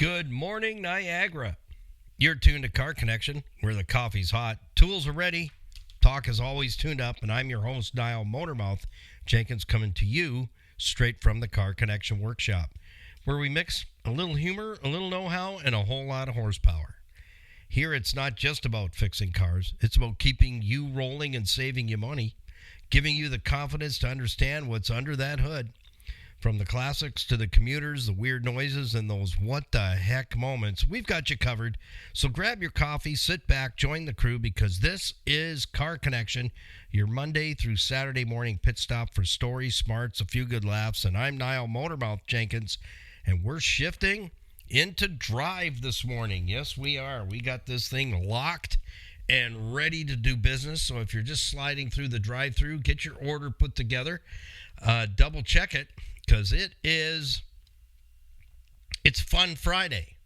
Good morning, Niagara. You're tuned to Car Connection, where the coffee's hot, tools are ready, talk is always tuned up, and I'm your host, Niall Motormouth Jenkins, coming to you straight from the Car Connection workshop, where we mix a little humor, a little know-how, and a whole lot of horsepower. Here, it's not just about fixing cars. It's about keeping you rolling and saving you money, giving you the confidence to understand what's under that hood. From the classics to the commuters, the weird noises, and those what the heck moments, we've got you covered. So grab your coffee, sit back, join the crew, because this is Car Connection, your Monday through Saturday morning pit stop for stories, smarts, a few good laughs. And I'm Niall Motormouth Jenkins, and we're shifting into drive this morning. Yes, we are. We got this thing locked and ready to do business. So if you're just sliding through the drive-thru, get your order put together. Double check it, because it's Fun Friday,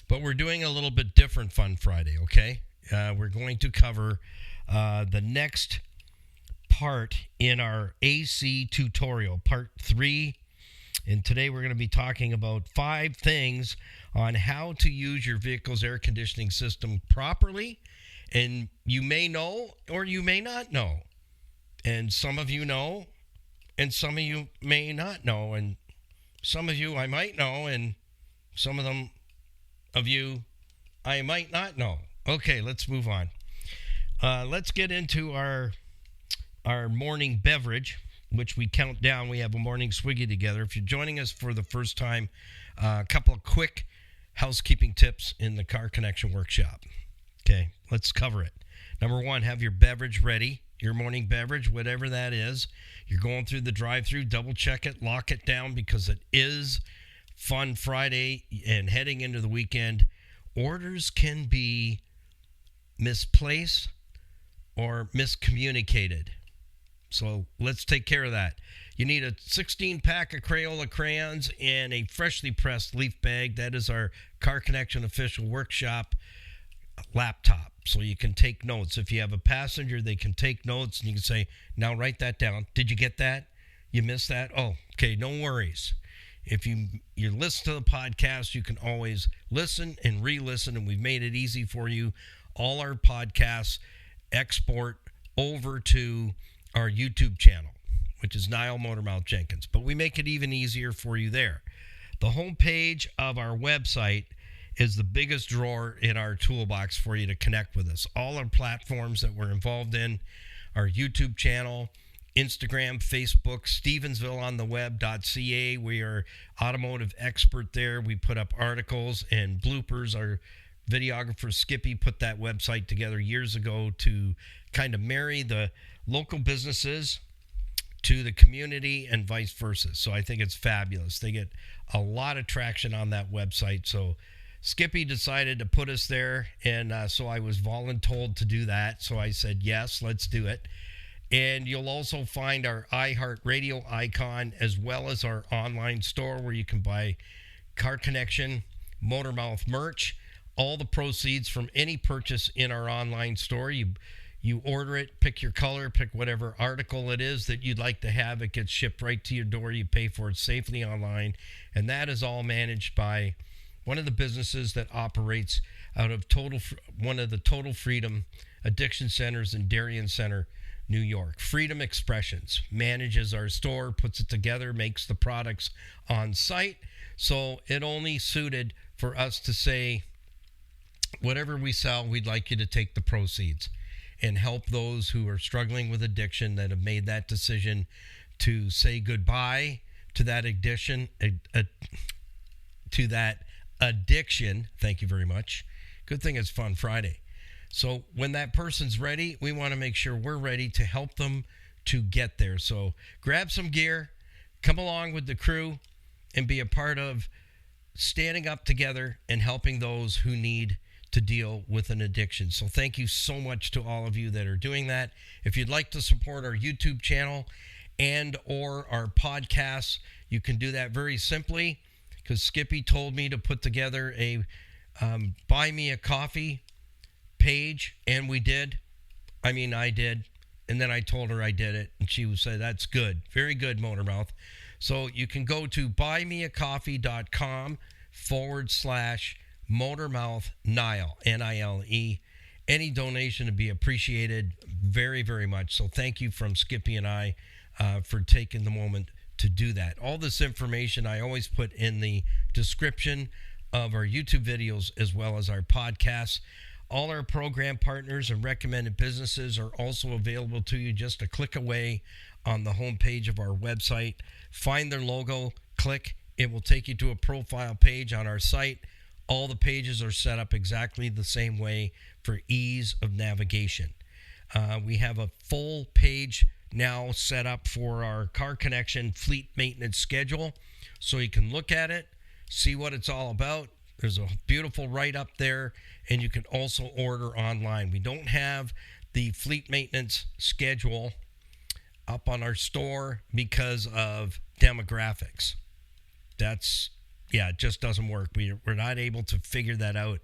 but we're doing a little bit different Fun Friday, okay? We're going to cover the next part in our AC tutorial, part 3, and today we're going to be talking about 5 things on how to use your vehicle's air conditioning system properly, and you may know or you may not know, and some of you know, and some of you may not know, and some of you I might know, and some of you I might not know. Okay, let's move on. Let's get into our morning beverage, which we count down. We have a morning swiggy together. If you're joining us for the first time, a couple of quick housekeeping tips in the Car Connection workshop. Okay, let's cover it. Number 1, have your beverage ready. Your morning beverage, whatever that is. You're going through the drive-thru, double check it, lock it down, because it is Fun Friday and heading into the weekend. Orders can be misplaced or miscommunicated. So let's take care of that. You need a 16-pack of Crayola crayons and a freshly pressed leaf bag. That is our Car Connection official workshop laptop. So you can take notes. If you have a passenger, they can take notes, and you can say, now write that down. Did you get that? You missed that? Oh, okay, no worries. If you listen to the podcast, you can always listen and re-listen, and we've made it easy for you. All our podcasts export over to our YouTube channel, which is Niall Motormouth Jenkins. But we make it even easier for you there. The homepage of our website is the biggest drawer in our toolbox for you to connect with us. All our platforms that we're involved in, our YouTube channel, Instagram, Facebook, Stevensvilleontheweb.ca. We are automotive expert there. We put up articles and bloopers. Our videographer, Skippy, put that website together years ago to kind of marry the local businesses to the community and vice versa. So I think it's fabulous. They get a lot of traction on that website. So Skippy decided to put us there, and so I was voluntold to do that. So I said, yes, let's do it. And you'll also find our iHeartRadio icon, as well as our online store where you can buy Car Connection Motormouth merch. All the proceeds from any purchase in our online store, you order it, pick your color, pick whatever article it is that you'd like to have. It gets shipped right to your door. You pay for it safely online, and that is all managed by one of the businesses that operates out of one of the Total Freedom Addiction Centers in Darien Center, New York. Freedom Expressions manages our store, puts it together, makes the products on site. So it only suited for us to say, whatever we sell, we'd like you to take the proceeds and help those who are struggling with addiction, that have made that decision to say goodbye to that addiction, addiction. Thank you very much. Good thing it's Fun Friday. So when that person's ready, we want to make sure we're ready to help them to get there. So grab some gear, come along with the crew, and be a part of standing up together and helping those who need to deal with an addiction. So thank you so much to all of you that are doing that. If you'd like to support our YouTube channel and or our podcasts, you can do that very simply, because Skippy told me to put together a buy me a coffee page, and we did. I did. And then I told her I did it, and she would say, that's good. Very good, Motormouth. So you can go to buymeacoffee.com /Motormouth Nile, Nile. Any donation would be appreciated very, very much. So thank you from Skippy and I for taking the moment to do that. All this information I always put in the description of our YouTube videos as well as our podcasts. All our program partners and recommended businesses are also available to you just a click away on the homepage of our website. Find their logo, click. It will take you to a profile page on our site. All the pages are set up exactly the same way for ease of navigation. We have a full page now set up for our Car Connection fleet maintenance schedule, so you can look at it, see what it's all about. There's a beautiful write-up there, and you can also order online. We don't have the fleet maintenance schedule up on our store because of demographics. It just doesn't work. We're not able to figure that out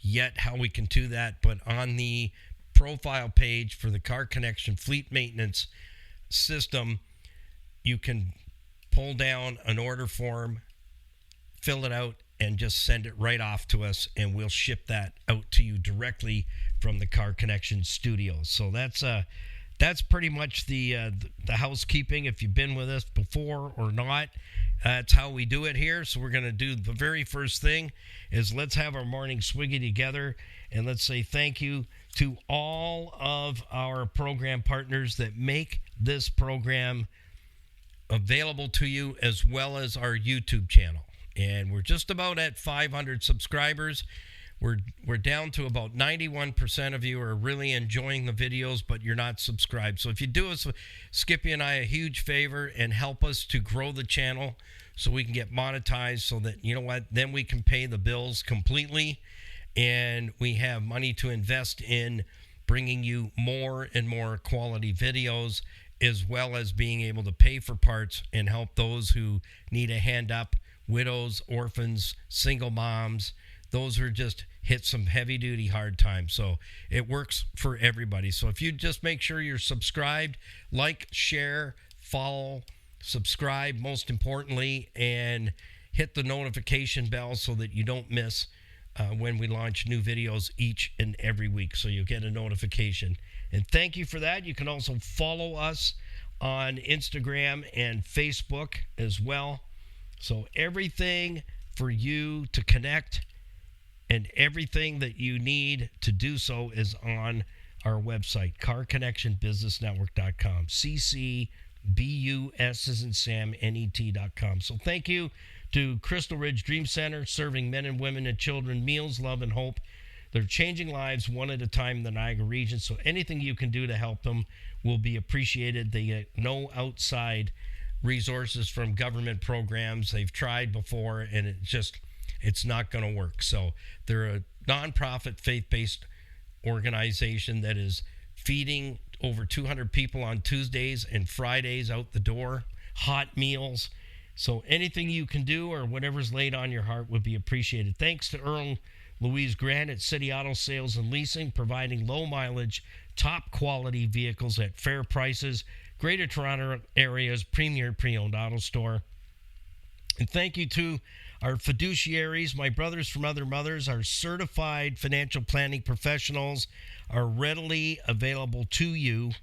yet, how we can do that. But on the profile page for the Car Connection fleet maintenance system, you can pull down an order form, fill it out, and just send it right off to us, and we'll ship that out to you directly from the Car Connection studios. So that's pretty much the housekeeping. If you've been with us before or not, that's how we do it here. So we're going to do the very first thing is let's have our morning swiggy together, and let's say thank you to all of our program partners that make this program available to you, as well as our YouTube channel. And we're just about at 500 subscribers. We're down to about 91% of you are really enjoying the videos, but you're not subscribed. So if you do us, Skippy and I, a huge favor and help us to grow the channel so we can get monetized, so that, you know what, then we can pay the bills completely, and we have money to invest in bringing you more and more quality videos, as well as being able to pay for parts and help those who need a hand up, widows, orphans, single moms, those who are just hit some heavy-duty hard times. So it works for everybody. So if you just make sure you're subscribed, like, share, follow, subscribe, most importantly, and hit the notification bell so that you don't miss when we launch new videos each and every week. So you'll get a notification. And thank you for that. You can also follow us on Instagram and Facebook as well. So everything for you to connect and everything that you need to do so is on our website, carconnectionbusinessnetwork.com, CCBUS as in Sam, NET.com. So thank you to Crystal Ridge Dream Center, serving men and women and children meals, love, and hope. They're changing lives one at a time in the Niagara region, so anything you can do to help them will be appreciated. They get no outside resources from government programs. They've tried before, and it's not going to work. So they're a nonprofit, faith-based organization that is feeding over 200 people on Tuesdays and Fridays out the door, hot meals. So anything you can do or whatever's laid on your heart would be appreciated. Thanks to Earl Louise Grant at City Auto Sales and Leasing, providing low mileage, top quality vehicles at fair prices. Greater Toronto Area's premier pre-owned auto store. And thank you to our fiduciaries, my brothers from other mothers. Our certified financial planning professionals are readily available to you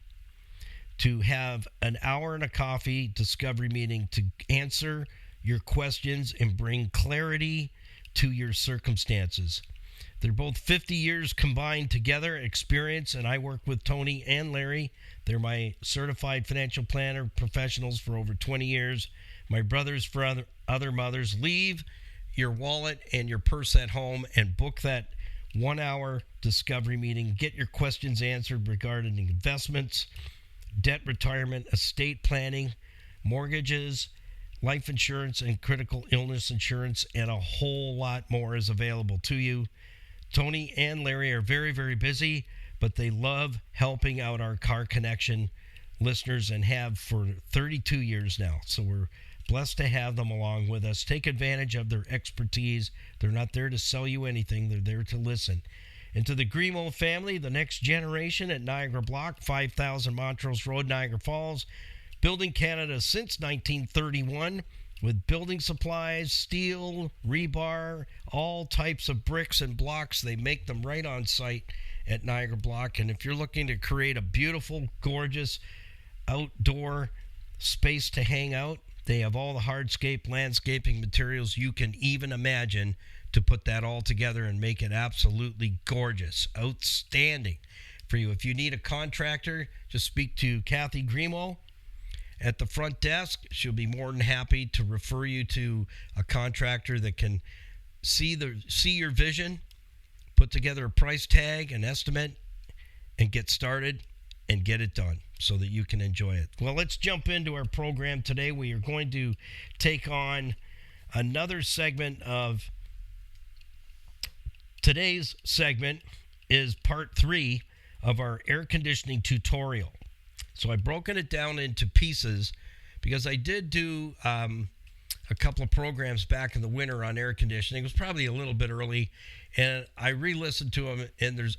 to have an hour and a coffee discovery meeting to answer your questions and bring clarity to your circumstances. They're both 50 years combined together experience, and I work with Tony and Larry. They're my certified financial planner professionals for over 20 years. My brothers for other mothers. Leave your wallet and your purse at home and book that 1 hour discovery meeting. Get your questions answered regarding investments, debt retirement, estate planning, mortgages, life insurance, and critical illness insurance, and a whole lot more is available to you. Tony and Larry are very, very busy, but they love helping out our Car Connection listeners and have for 32 years now. So we're blessed to have them along with us. Take advantage of their expertise. They're not there to sell you anything. They're there to listen. And to the Grimo family, the next generation at Niagara Block, 5000 Montrose Road, Niagara Falls, building Canada since 1931. with building supplies, steel, rebar, all types of bricks and blocks. They make them right on site at Niagara Block. And if you're looking to create a beautiful, gorgeous outdoor space to hang out, they have all the hardscape landscaping materials you can even imagine to put that all together and make it absolutely gorgeous, outstanding for you. If you need a contractor, just speak to Kathy Grimo at the front desk. She'll be more than happy to refer you to a contractor that can see your vision, put together a price tag, an estimate, and get started and get it done so that you can enjoy it. Well, let's jump into our program today. We are going to take on another segment of today's segment is part 3 of our air conditioning tutorial. So I've broken it down into pieces because I did do a couple of programs back in the winter on air conditioning. It was probably a little bit early, and I re-listened to them, and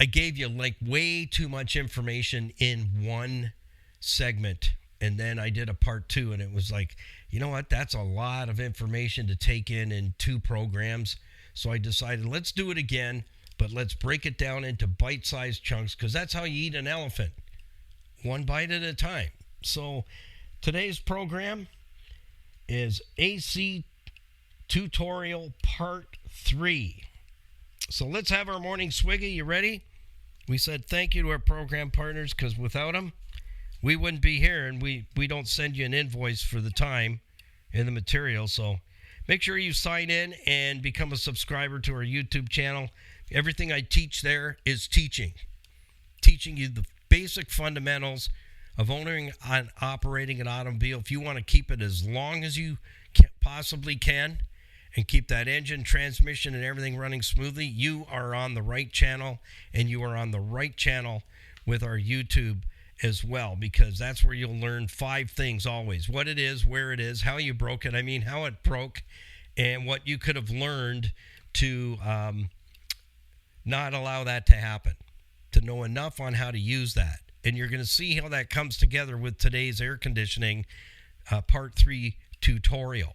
I gave you like way too much information in one segment, and then I did a part 2, and it was like, you know what, that's a lot of information to take in 2 programs. So I decided, let's do it again, but let's break it down into bite-sized chunks, because that's how you eat an elephant, one bite at a time. So today's program is AC tutorial part 3. So let's have our morning swiggy. You ready? We said thank you to our program partners, because without them, we wouldn't be here, and we don't send you an invoice for the time and the material. So make sure you sign in and become a subscriber to our YouTube channel. Everything I teach there is teaching you the basic fundamentals of owning and operating an automobile. If you want to keep it as long as you possibly can and keep that engine, transmission, and everything running smoothly, you are on the right channel, and you are on the right channel with our YouTube as well, because that's where you'll learn 5 things always: what it is, where it is, how you broke it, how it broke, and what you could have learned to not allow that to happen, to know enough on how to use that. And you're going to see how that comes together with today's air conditioning part 3 tutorial.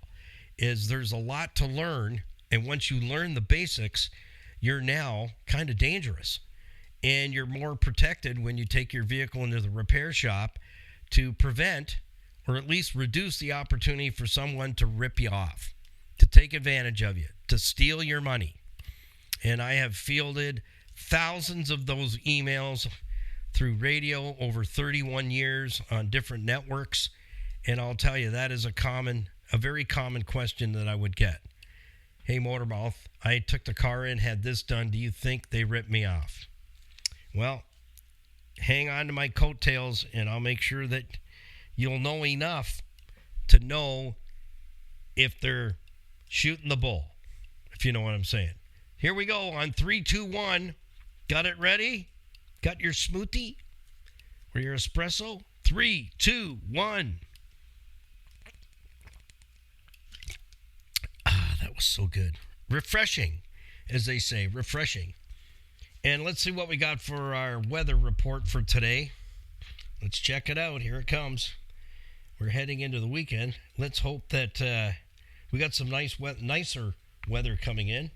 There's a lot to learn, and once you learn the basics, you're now kind of dangerous, and you're more protected when you take your vehicle into the repair shop to prevent, or at least reduce, the opportunity for someone to rip you off, to take advantage of you, to steal your money. And I have fielded thousands of those emails through radio over 31 years on different networks, and I'll tell you, that is a very common question that I would get. Hey, Motormouth, I took the car in, had this done. Do you think they ripped me off? Well, hang on to my coattails, and I'll make sure that you'll know enough to know if they're shooting the bull, if you know what I'm saying. Here we go on 3, 2, 1. Got it ready? Got your smoothie or your espresso? 3, 2, 1. That was so good. Refreshing, as they say, refreshing. And let's see what we got for our weather report for today. Let's check it out. Here it comes. We're heading into the weekend. Let's hope that we got some nicer weather coming in.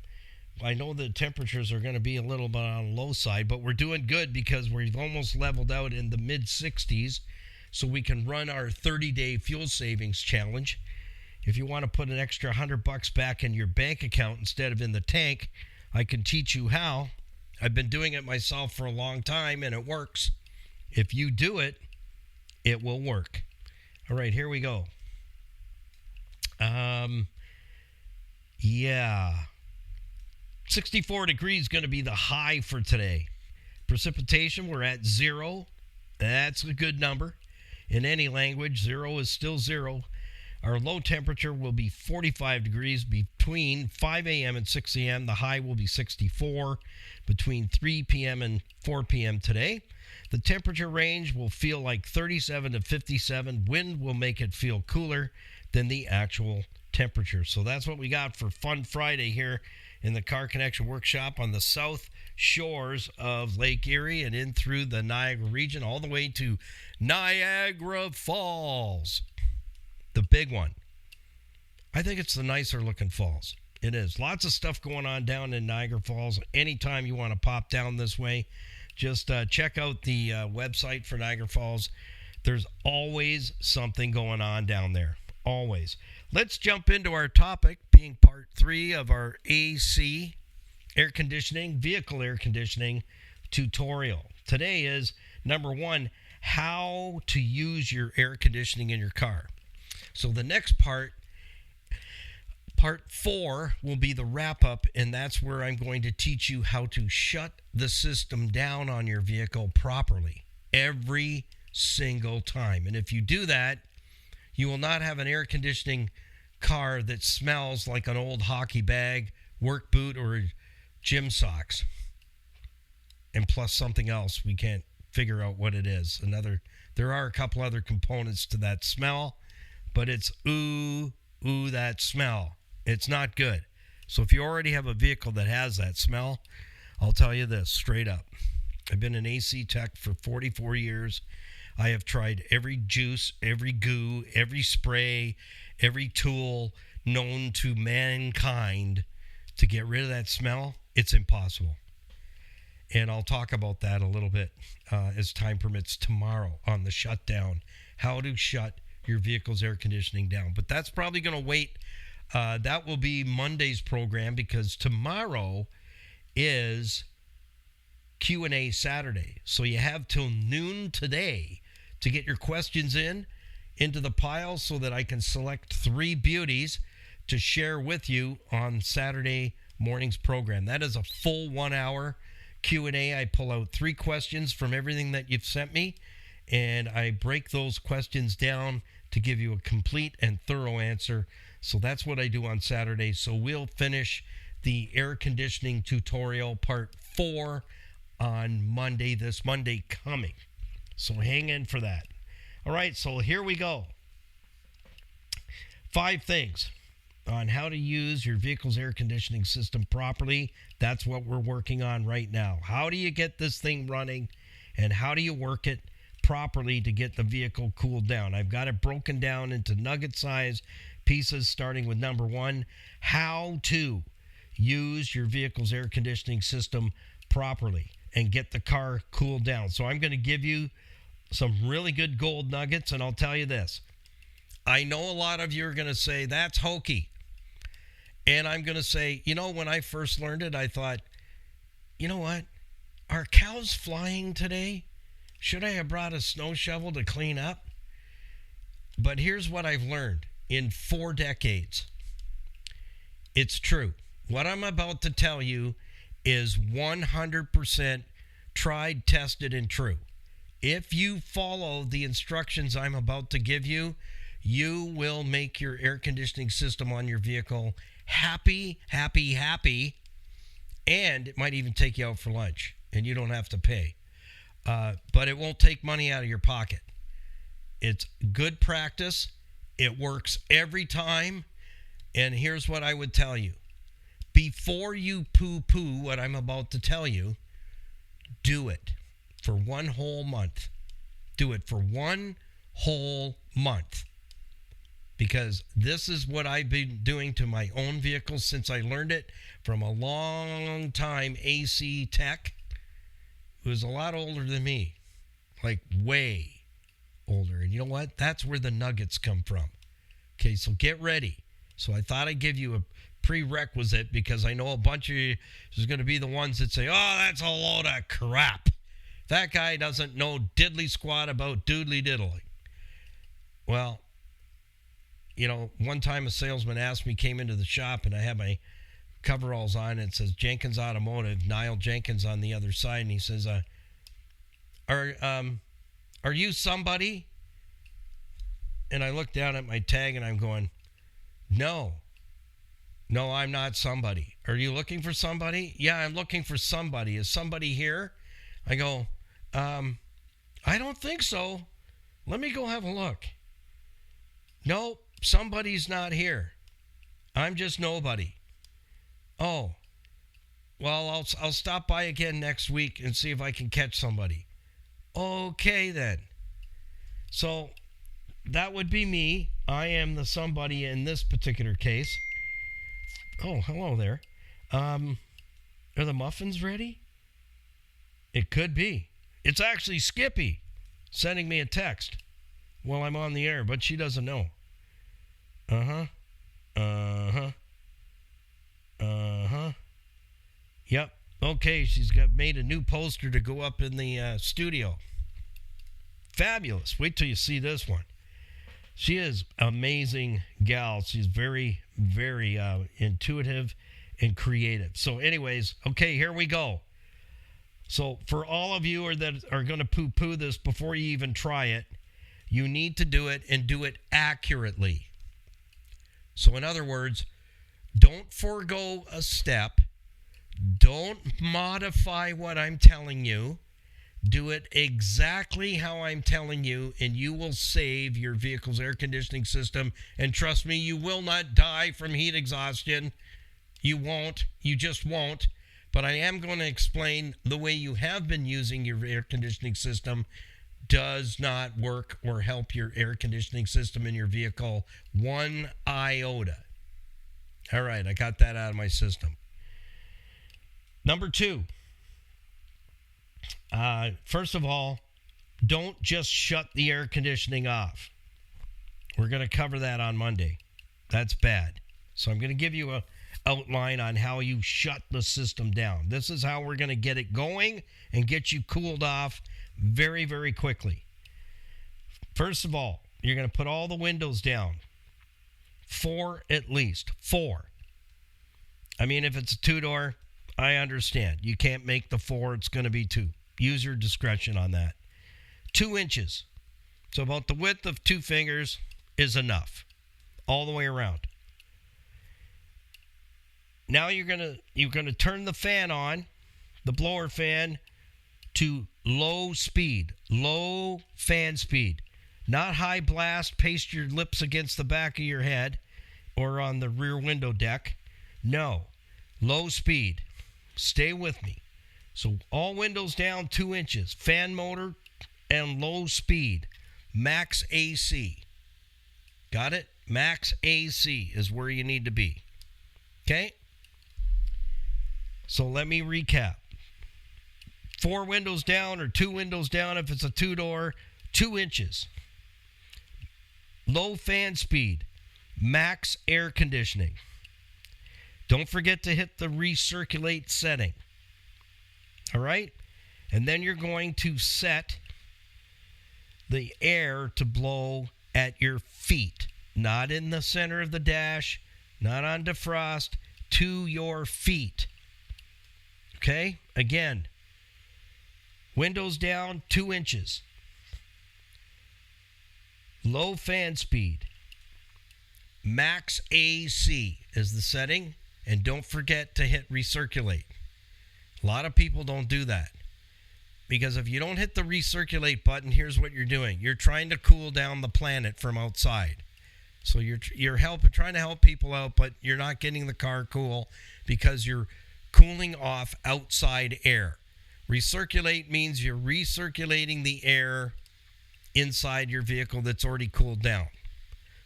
I know the temperatures are going to be a little bit on the low side, but we're doing good because we've almost leveled out in the mid-60s, so we can run our 30-day fuel savings challenge. If you want to put an extra $100 back in your bank account instead of in the tank, I can teach you how. I've been doing it myself for a long time, and it works. If you do it, it will work. All right, here we go. 64 degrees going to be the high for today. Precipitation, we're at 0. That's a good number. In any language, 0 is still 0. Our low temperature will be 45 degrees between 5 a.m. and 6 a.m. The high will be 64 between 3 p.m. and 4 p.m. today. The temperature range will feel like 37 to 57. Wind will make it feel cooler than the actual temperature. So that's what we got for Fun Friday here in the Car Connection Workshop on the south shores of Lake Erie and in through the Niagara region all the way to Niagara Falls, the big one. I think it's the nicer looking falls. It is. Lots of stuff going on down in Niagara Falls. Anytime you want to pop down this way, just check out the website for Niagara Falls. There's always something going on down there. Always. Let's jump into our topic, being part 3 of our AC air conditioning, vehicle air conditioning tutorial. Today is number 1, how to use your air conditioning in your car. So the next part 4, will be the wrap-up, and that's where I'm going to teach you how to shut the system down on your vehicle properly every single time. And if you do that, you will not have an air conditioning car that smells like an old hockey bag, work boot, or gym socks. And plus something else, we can't figure out what it is. There are a couple other components to that smell, but it's ooh, that smell. It's not good. So if you already have a vehicle that has that smell, I'll tell you this straight up. I've been an AC tech for 44 years. I have tried every juice, every goo, every spray, every tool known to mankind to get rid of that smell. It's impossible. And I'll talk about that a little bit as time permits tomorrow on the shutdown, how to shut your vehicle's air conditioning down. But that's probably going to wait. That will be Monday's program, because tomorrow is Q&A Saturday. So you have till noon today to get your questions into the pile so that I can select 3 beauties to share with you on Saturday morning's program. That is a full 1 hour Q&A. I pull out 3 questions from everything that you've sent me, and I break those questions down to give you a complete and thorough answer. So that's what I do on Saturday. So we'll finish the air conditioning tutorial part 4 on Monday, this Monday coming. So hang in for that. All right, so here we go. 5 things on how to use your vehicle's air conditioning system properly. That's what we're working on right now. How do you get this thing running, and how do you work it properly to get the vehicle cooled down? I've got it broken down into nugget size pieces, starting with number 1, how to use your vehicle's air conditioning system properly and get the car cooled down. So I'm going to give you some really good gold nuggets, and I'll tell you this. I know a lot of you are going to say, that's hokey. And I'm going to say, when I first learned it, I thought, you know what? Are cows flying today? Should I have brought a snow shovel to clean up? But here's what I've learned in 4 decades. It's true. What I'm about to tell you is 100% tried, tested, and true. If you follow the instructions I'm about to give you, you will make your air conditioning system on your vehicle happy, happy, happy, and it might even take you out for lunch, and you don't have to pay. But it won't take money out of your pocket. It's good practice. It works every time. And here's what I would tell you. Before you poo-poo what I'm about to tell you, do it for 1 whole month. Do it for 1 whole month. Because this is what I've been doing to my own vehicles since I learned it from a long time AC tech who is a lot older than me. Like way older. And you know what? That's where the nuggets come from. Okay, so get ready. So I thought I'd give you a prerequisite, because I know a bunch of you is going to be the ones that say, oh, that's a load of crap. That guy doesn't know diddly squat about doodly diddly. Well, one time a salesman asked me, came into the shop, and I had my coveralls on, and it says Jenkins Automotive, Niall Jenkins on the other side, and he says, are you somebody? And I looked down at my tag, and I'm going, no, I'm not somebody. Are you looking for somebody? Yeah, I'm looking for somebody. Is somebody here? I go, I don't think so. Let me go have a look. Nope, somebody's not here. I'm just nobody. Oh, well, I'll stop by again next week and see if I can catch somebody. Okay, then. So that would be me. I am the somebody in this particular case. Oh, hello there. Are the muffins ready? It could be. It's actually Skippy sending me a text while I'm on the air, but she doesn't know. Yep. Okay, she's made a new poster to go up in the studio. Fabulous. Wait till you see this one. She is amazing gal. She's very, very intuitive and creative. So anyways, okay, here we go. So for all of you that are going to poo-poo this before you even try it, you need to do it and do it accurately. So in other words, don't forego a step. Don't modify what I'm telling you. Do it exactly how I'm telling you, and you will save your vehicle's air conditioning system. And trust me, you will not die from heat exhaustion. You won't. You just won't. But I am going to explain the way you have been using your air conditioning system does not work or help your air conditioning system in your vehicle one iota. All right, I got that out of my system. Number 2. First of all, don't just shut the air conditioning off. We're going to cover that on Monday. That's bad. So I'm going to give you a outline on how you shut the system down. This is how we're going to get it going and get you cooled off very, very quickly. First of all, you're going to put all the windows down. 4 at least. 4. I mean, if it's a 2-door, I understand. You can't make the 4. It's going to be 2. Use your discretion on that. 2 inches. So about the width of 2 fingers is enough. All the way around. Now you're gonna turn the fan on, the blower fan, to low speed, low fan speed. Not high blast, paste your lips against the back of your head or on the rear window deck. No, low speed. Stay with me. So all windows down 2 inches, fan motor and low speed, max AC. Got it? Max AC is where you need to be. Okay? So let me recap. 4 windows down or 2 windows down if it's a 2-door, 2 inches. Low fan speed, max air conditioning. Don't forget to hit the recirculate setting. All right? And then you're going to set the air to blow at your feet, not in the center of the dash, not on defrost, to your feet. Okay? Again, windows down 2 inches. Low fan speed. Max AC is the setting. And don't forget to hit recirculate. A lot of people don't do that. Because if you don't hit the recirculate button, here's what you're doing. You're trying to cool down the planet from outside. So you're trying to help people out, but you're not getting the car cool because you're cooling off outside air. Recirculate means you're recirculating the air inside your vehicle that's already cooled down.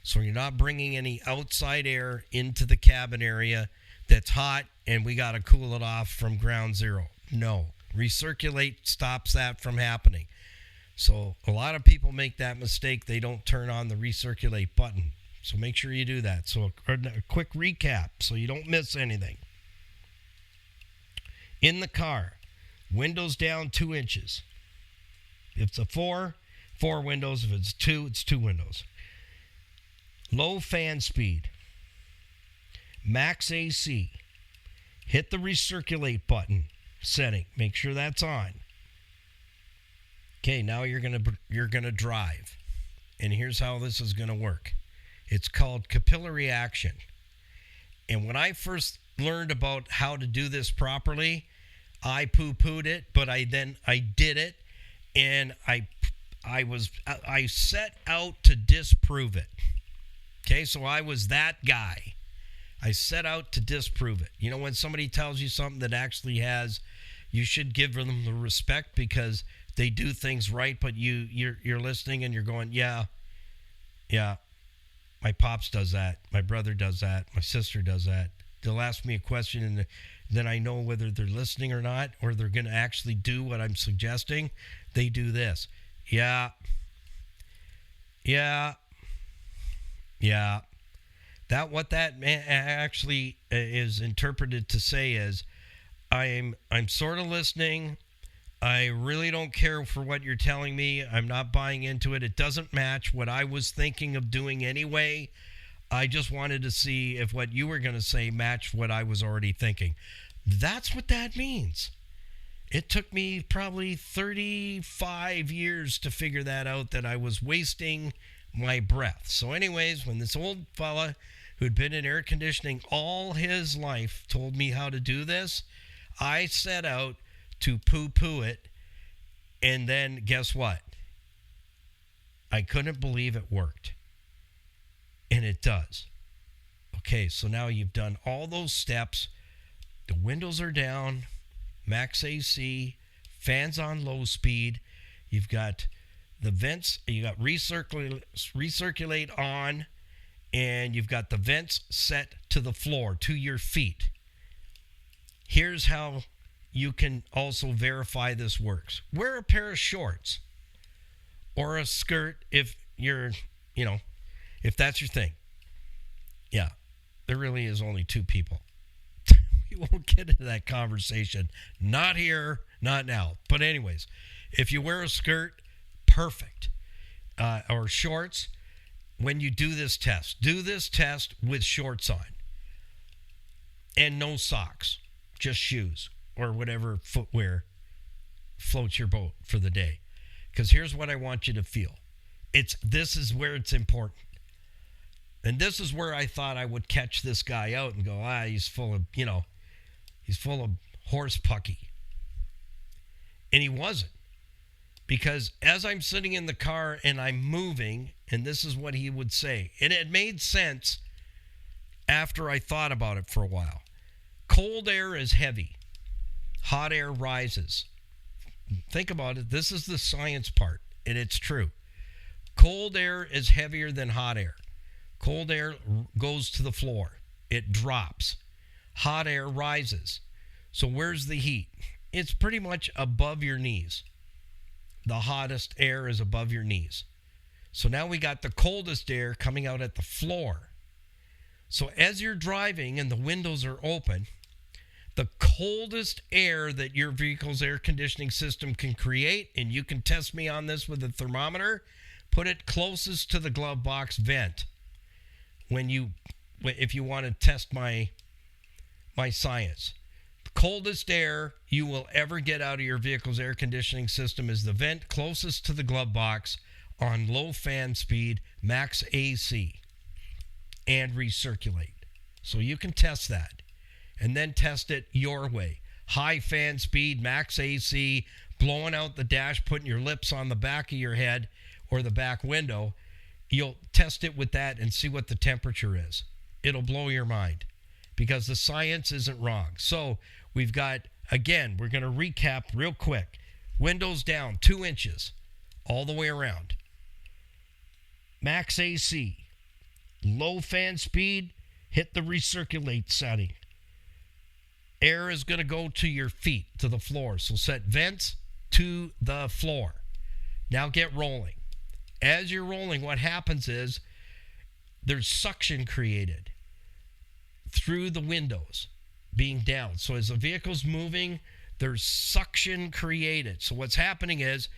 So you're not bringing any outside air into the cabin area that's hot and we got to cool it off from ground zero. No. Recirculate stops that from happening. So a lot of people make that mistake. They don't turn on the recirculate button. So make sure you do that. So a quick recap so you don't miss anything. In the car, windows down 2 inches. If it's a 4 windows. If it's 2, it's 2 windows. Low fan speed. Max AC. Hit the recirculate button setting. Make sure that's on. Okay, now you're gonna drive. And here's how this is gonna work. It's called capillary action. And when I first learned about how to do this properly, I poo-pooed it, but I did it, and I set out to disprove it. Okay, so I was that guy. I set out to disprove it. You know, when somebody tells you something that actually has, you should give them the respect because they do things right, but you're listening and you're going, yeah, Yeah. My pops does that. My brother does that. My sister does that. They'll ask me a question and then I know whether they're listening or not, or they're going to actually do what I'm suggesting. They do this. Yeah. Yeah. Yeah. What that actually is interpreted to say is, I'm sort of listening. I really don't care for what you're telling me. I'm not buying into it. It doesn't match what I was thinking of doing anyway. I just wanted to see if what you were going to say matched what I was already thinking. That's what that means. It took me probably 35 years to figure that out, that I was wasting my breath. So anyways, when this old fella who'd been in air conditioning all his life told me how to do this, I set out to poo-poo it, and then guess what? I couldn't believe it worked. And it does. Okay, so now you've done all those steps. The windows are down, max AC, fans on low speed. You've got the vents, you got recirculate on, and you've got the vents set to the floor, to your feet. Here's how you can also verify this works. Wear a pair of shorts or a skirt if you're, if that's your thing. Yeah, there really is only two people. We won't get into that conversation. Not here, not now. But anyways, if you wear a skirt, perfect. Or shorts, when you do this test with shorts on and no socks, just shoes or whatever footwear floats your boat for the day. Because here's what I want you to feel. This is where it's important. And this is where I thought I would catch this guy out and go, he's full of horse pucky. And he wasn't. Because as I'm sitting in the car and I'm moving, and this is what he would say, and it made sense after I thought about it for a while. Cold air is heavy. Hot air rises. Think about it. This is the science part, and it's true. Cold air is heavier than hot air. Cold air goes to the floor. It drops. Hot air rises. So where's the heat? It's pretty much above your knees. The hottest air is above your knees. So now we got the coldest air coming out at the floor. So as you're driving and the windows are open, the coldest air that your vehicle's air conditioning system can create, and you can test me on this with a thermometer, put it closest to the glove box vent. If you want to test my science. The coldest air you will ever get out of your vehicle's air conditioning system is the vent closest to the glove box on low fan speed, max AC, and recirculate. So you can test that. And then test it your way. High fan speed, max AC, blowing out the dash, putting your lips on the back of your head or the back window. You'll test it with that and see what the temperature is. It'll blow your mind because the science isn't wrong. So we've got, again, we're going to recap real quick. Windows down 2 inches all the way around. Max AC. Low fan speed, hit the recirculate setting. Air is going to go to your feet, to the floor. So set vents to the floor. Now get rolling. As you're rolling, what happens is there's suction created through the windows being down. So as the vehicle's moving, there's suction created. So what's happening is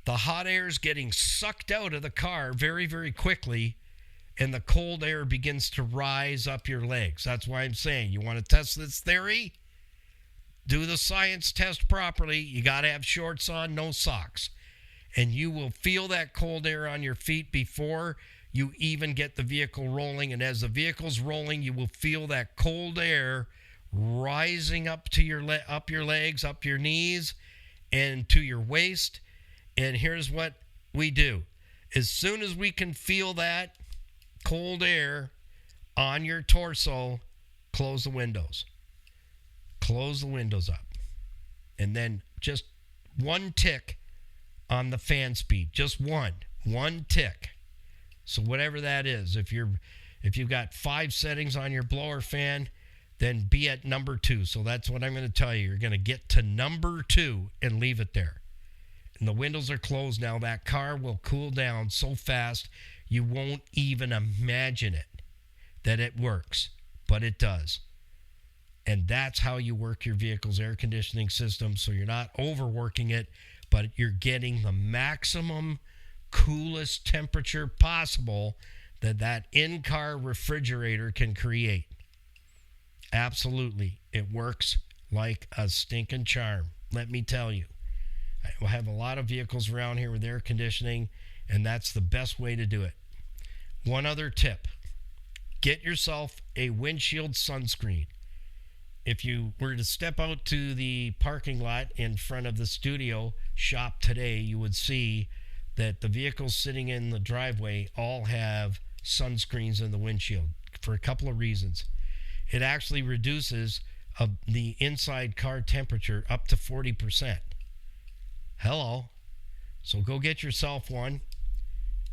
the hot air is getting sucked out of the car very, very quickly, and the cold air begins to rise up your legs. That's why I'm saying, you want to test this theory? Do the science test properly. You got to have shorts on, no socks. And you will feel that cold air on your feet before you even get the vehicle rolling. And as the vehicle's rolling, you will feel that cold air rising up to your legs, up your knees, and to your waist. And here's what we do. As soon as we can feel that cold air on your torso, close the windows. Close the windows up. And then just one tick on the fan speed. Just one tick. So whatever that is, if you've got 5 settings on your blower fan, then be at number 2. So that's what I'm going to tell you. You're going to get to number 2 and leave it there. And the windows are closed now. That car will cool down so fast you won't even imagine it, that it works, but it does. And that's how you work your vehicle's air conditioning system, so you're not overworking it, but you're getting the maximum coolest temperature possible that in-car refrigerator can create. Absolutely. It works like a stinking charm, let me tell you. I have a lot of vehicles around here with air conditioning, and that's the best way to do it. One other tip. Get yourself a windshield sunscreen. If you were to step out to the parking lot in front of the studio shop today, you would see that the vehicles sitting in the driveway all have sunscreens in the windshield for a couple of reasons. It actually reduces the inside car temperature up to 40%. Hello. So go get yourself one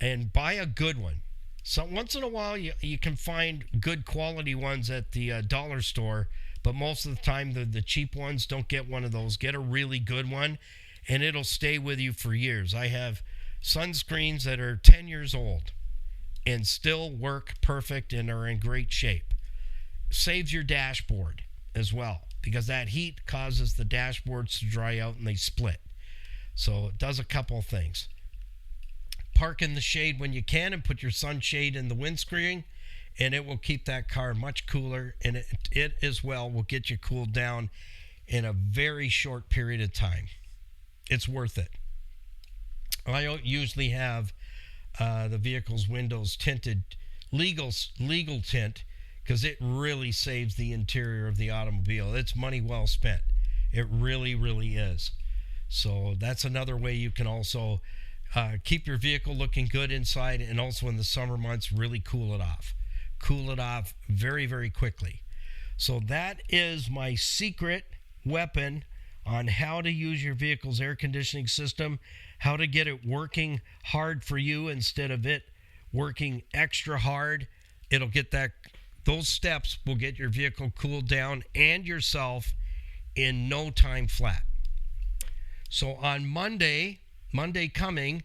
and buy a good one. So once in a while you can find good quality ones at the dollar store, but most of the time the cheap ones, don't get one of those. Get a really good one and it'll stay with you for years. I have sunscreens that are 10 years old and still work perfect and are in great shape. Saves your dashboard as well, because that heat causes the dashboards to dry out and they split. So it does a couple of things. Park in the shade when you can and put your sunshade in the windscreen, and it will keep that car much cooler, and it as well will get you cooled down in a very short period of time. It's worth it. I don't usually have the vehicle's windows tinted legal tint, because it really saves the interior of the automobile. It's money well spent. It really, really is. So that's another way you can also keep your vehicle looking good inside, and also in the summer months really cool it off. Cool it off very, very quickly. So that is my secret weapon on how to use your vehicle's air conditioning system, how to get it working hard for you instead of it working extra hard. It'll get those steps will get your vehicle cooled down and yourself in no time flat. So on Monday coming,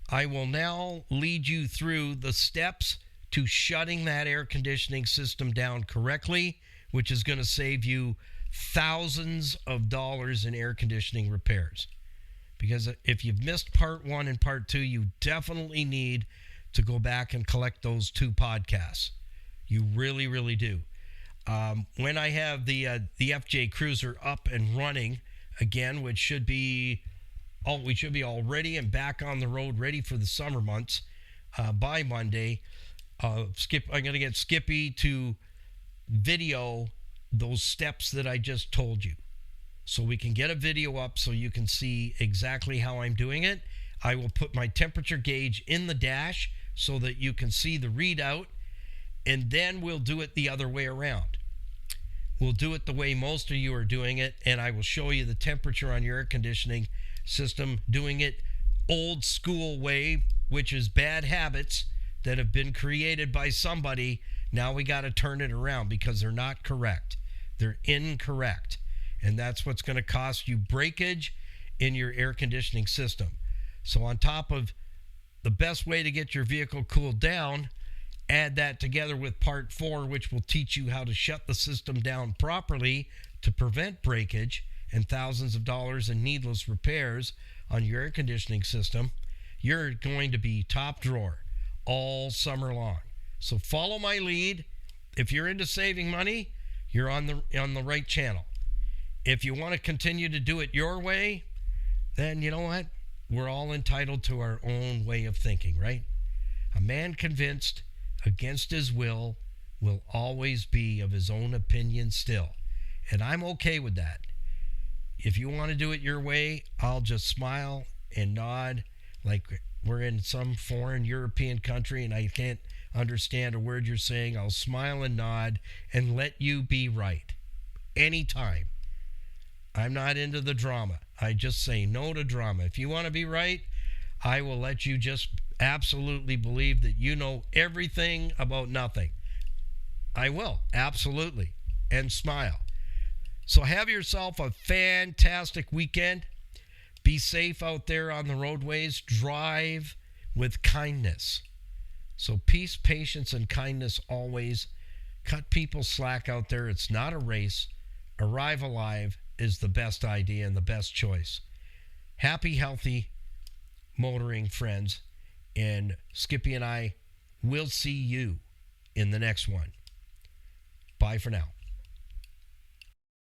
I will now lead you through the steps to shutting that air conditioning system down correctly, which is going to save you thousands of dollars in air conditioning repairs. Because if you've missed part 1 and part 2, you definitely need to go back and collect those 2 podcasts. You really, really do. When I have the FJ Cruiser up and running again, which should be, we should be all ready and back on the road, ready for the summer months by Monday. I'm going to get Skippy to video those steps that I just told you, so we can get a video up so you can see exactly how I'm doing it. I will put my temperature gauge in the dash so that you can see the readout, and then we'll do it the other way around. We'll do it the way most of you are doing it, and I will show you the temperature on your air conditioning system, doing it old school way, which is bad habits that have been created by somebody. Now we got to turn it around because they're not correct. They're incorrect. And that's what's going to cost you breakage in your air conditioning system. So on top of the best way to get your vehicle cooled down, add that together with part 4, which will teach you how to shut the system down properly to prevent breakage and thousands of dollars in needless repairs on your air conditioning system. You're going to be top drawer all summer long. So follow my lead. If you're into saving money, you're on the right channel. If you want to continue to do it your way, then you know what? We're all entitled to our own way of thinking, right? A man convinced against his will always be of his own opinion still. And I'm okay with that. If you want to do it your way, I'll just smile and nod like we're in some foreign European country and I can't understand a word you're saying. I'll smile and nod and let you be right anytime. I'm not into the drama. I just say no to drama. If you want to be right, I will let you just absolutely believe that you know everything about nothing. I will, absolutely, and smile. So have yourself a fantastic weekend. Be safe out there on the roadways. Drive with kindness. So peace, patience, and kindness always. Cut people slack out there. It's not a race. Arrive alive is the best idea and the best choice. Happy, healthy motoring, friends. And Skippy and I will see you in the next one. Bye for now.